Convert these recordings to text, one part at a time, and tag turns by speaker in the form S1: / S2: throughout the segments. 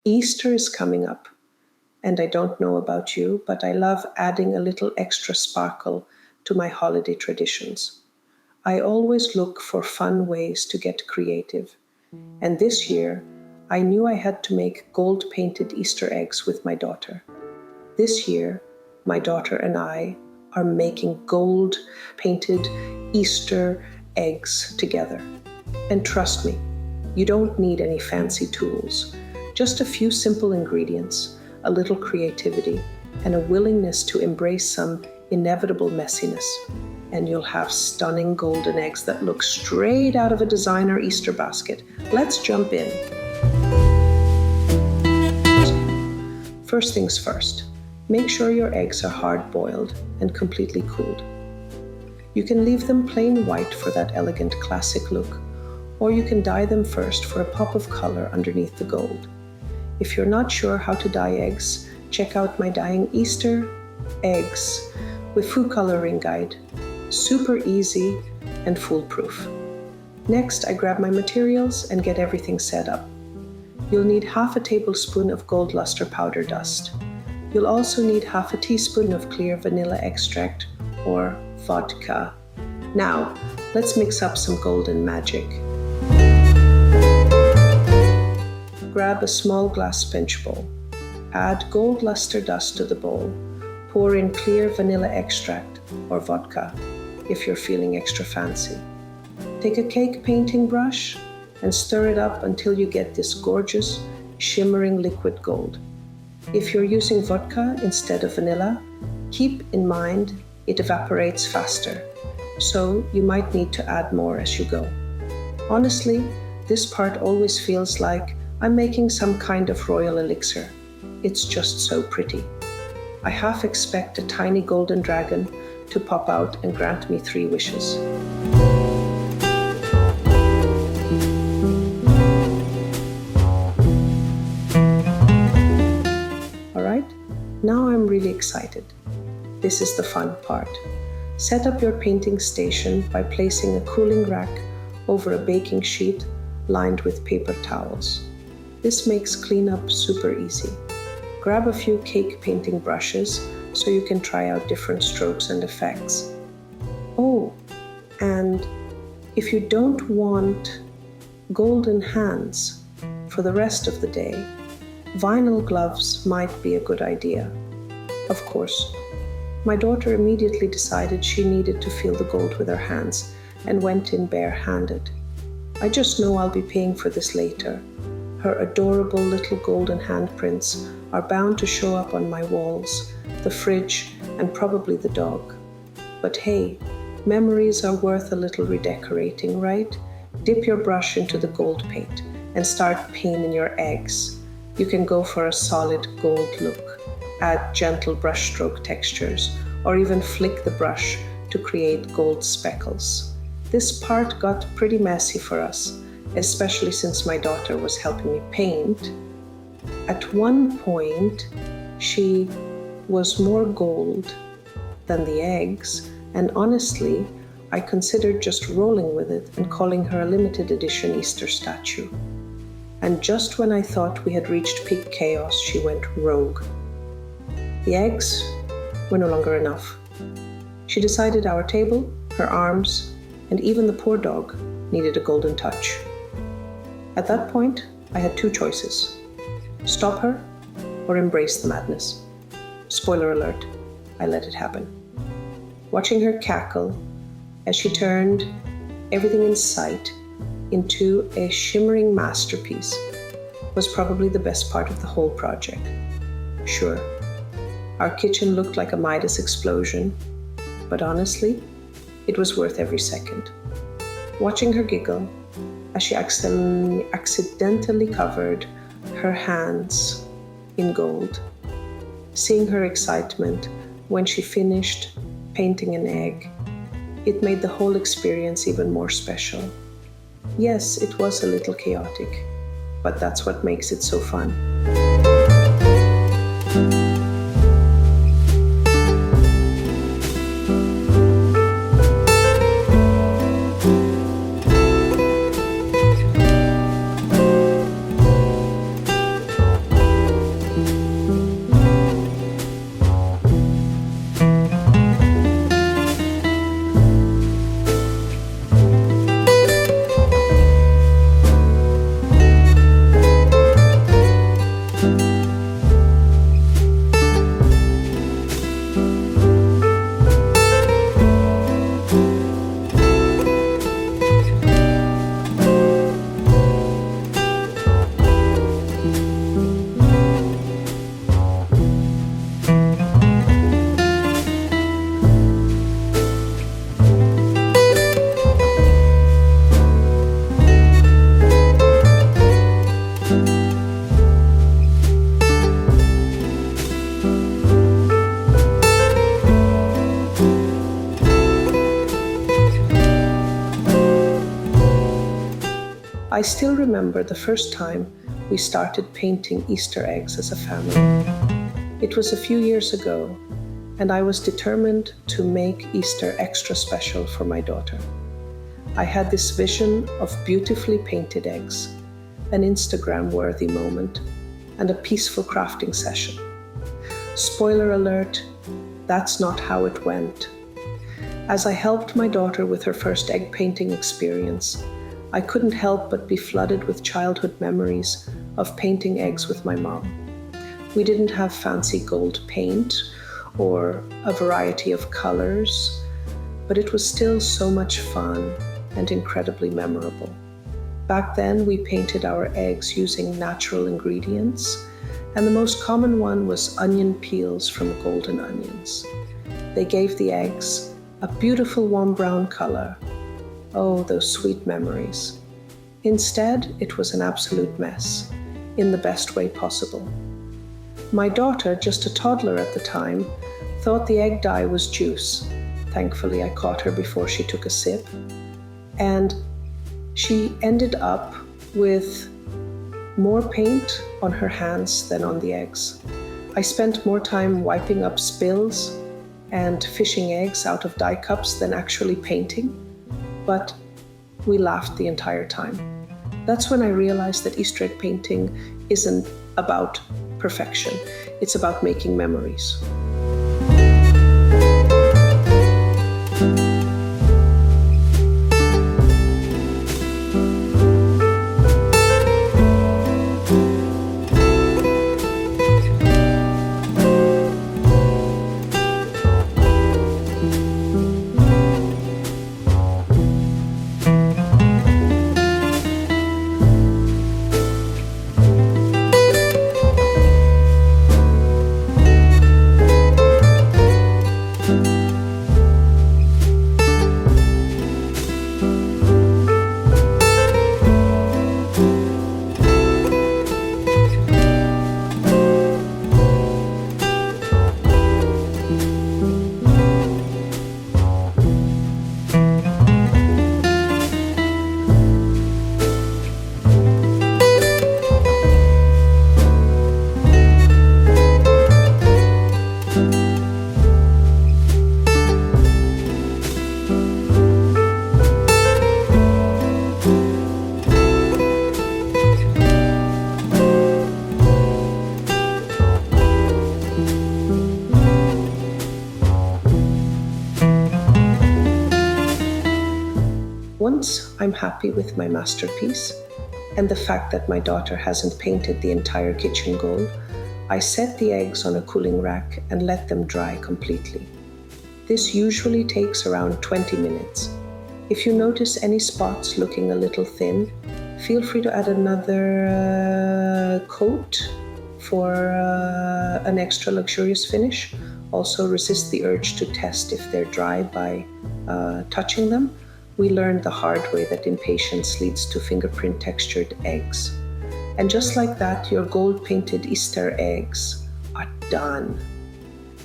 S1: Easter is coming up, and I don't know about you, but I love adding a little extra sparkle to my holiday traditions. I always look for fun ways to get creative, and this year I knew I had to make gold-painted Easter eggs with my daughter. This year, my daughter and I are making gold-painted Easter eggs together. And trust me, you don't need any fancy tools, just a few simple ingredients, a little creativity, and a willingness to embrace some inevitable messiness, and you'll have stunning golden eggs that look straight out of a designer Easter basket. Let's jump in. First things first, make sure your eggs are hard-boiled and completely cooled. You can leave them plain white for that elegant classic look, or you can dye them first for a pop of color underneath the gold. If you're not sure how to dye eggs, check out my Dyeing Easter Eggs with Food Coloring Guide. Super easy and foolproof. Next, I grab my materials and get everything set up. You'll need half a tablespoon of gold luster powder dust. You'll also need half a teaspoon of clear vanilla extract or vodka. Now, let's mix up some golden magic. Grab a small glass pinch bowl. Add gold luster dust to the bowl. Pour in clear vanilla extract or vodka if you're feeling extra fancy. Take a cake painting brush and stir it up until you get this gorgeous, shimmering liquid gold. If you're using vodka instead of vanilla, keep in mind it evaporates faster, so you might need to add more as you go. Honestly, this part always feels like I'm making some kind of royal elixir. It's just so pretty. I half expect a tiny golden dragon to pop out and grant me 3 wishes. Alright, now I'm really excited. This is the fun part. Set up your painting station by placing a cooling rack over a baking sheet lined with paper towels. This makes cleanup super easy. Grab a few cake painting brushes so you can try out different strokes and effects. Oh, and if you don't want golden hands for the rest of the day, vinyl gloves might be a good idea. Of course, my daughter immediately decided she needed to feel the gold with her hands and went in bare-handed. I just know I'll be paying for this later. Her adorable little golden handprints are bound to show up on my walls, the fridge, and probably the dog. But hey, memories are worth a little redecorating, right? Dip your brush into the gold paint and start painting your eggs. You can go for a solid gold look, add gentle brushstroke textures, or even flick the brush to create gold speckles. This part got pretty messy for us, especially since my daughter was helping me paint. At one point, she was more gold than the eggs, and honestly, I considered just rolling with it and calling her a limited edition Easter statue. And just when I thought we had reached peak chaos, she went rogue. The eggs were no longer enough. She decided our table, her arms, and even the poor dog needed a golden touch. At that point, I had 2 choices: stop her or embrace the madness. Spoiler alert, I let it happen. Watching her cackle as she turned everything in sight into a shimmering masterpiece was probably the best part of the whole project. Sure, our kitchen looked like a Midas explosion, but honestly, it was worth every second. Watching her giggle as she accidentally covered her hands in gold, seeing her excitement when she finished painting an egg, it made the whole experience even more special. Yes, it was a little chaotic, but that's what makes it so fun. I still remember the first time we started painting Easter eggs as a family. It was a few years ago, and I was determined to make Easter extra special for my daughter. I had this vision of beautifully painted eggs, an Instagram-worthy moment, and a peaceful crafting session. Spoiler alert, that's not how it went. As I helped my daughter with her first egg painting experience, I couldn't help but be flooded with childhood memories of painting eggs with my mom. We didn't have fancy gold paint or a variety of colors, but it was still so much fun and incredibly memorable. Back then, we painted our eggs using natural ingredients, and the most common one was onion peels from golden onions. They gave the eggs a beautiful warm brown color. Oh, those sweet memories. Instead, it was an absolute mess, in the best way possible. My daughter, just a toddler at the time, thought the egg dye was juice. Thankfully, I caught her before she took a sip. And she ended up with more paint on her hands than on the eggs. I spent more time wiping up spills and fishing eggs out of dye cups than actually painting, but we laughed the entire time. That's when I realized that Easter egg painting isn't about perfection. It's about making memories. Once I'm happy with my masterpiece and the fact that my daughter hasn't painted the entire kitchen gold, I set the eggs on a cooling rack and let them dry completely. This usually takes around 20 minutes. If you notice any spots looking a little thin, feel free to add another coat for an extra luxurious finish. Also resist the urge to test if they're dry by touching them. We learned the hard way that impatience leads to fingerprint textured eggs. And just like that, your gold painted Easter eggs are done.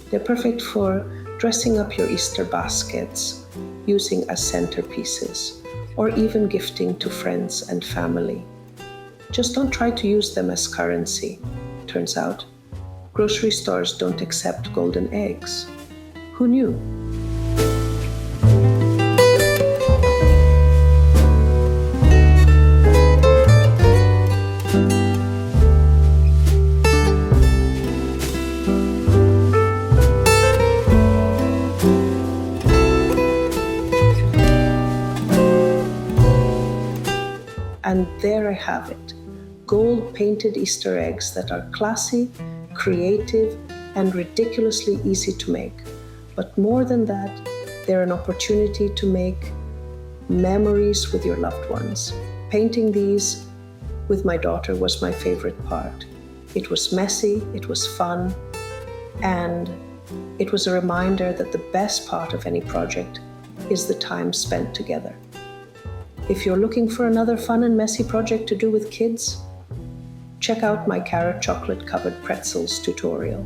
S1: They're perfect for dressing up your Easter baskets, using as centerpieces, or even gifting to friends and family. Just don't try to use them as currency. Turns out, grocery stores don't accept golden eggs. Who knew? And there I have it, gold-painted Easter eggs that are classy, creative, and ridiculously easy to make. But more than that, they're an opportunity to make memories with your loved ones. Painting these with my daughter was my favorite part. It was messy, it was fun, and it was a reminder that the best part of any project is the time spent together. If you're looking for another fun and messy project to do with kids, check out my carrot chocolate covered pretzels tutorial.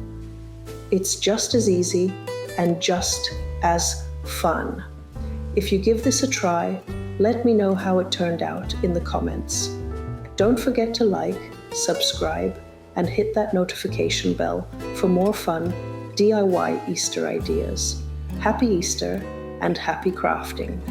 S1: It's just as easy and just as fun. If you give this a try, let me know how it turned out in the comments. Don't forget to like, subscribe, and hit that notification bell for more fun DIY Easter ideas. Happy Easter and happy crafting!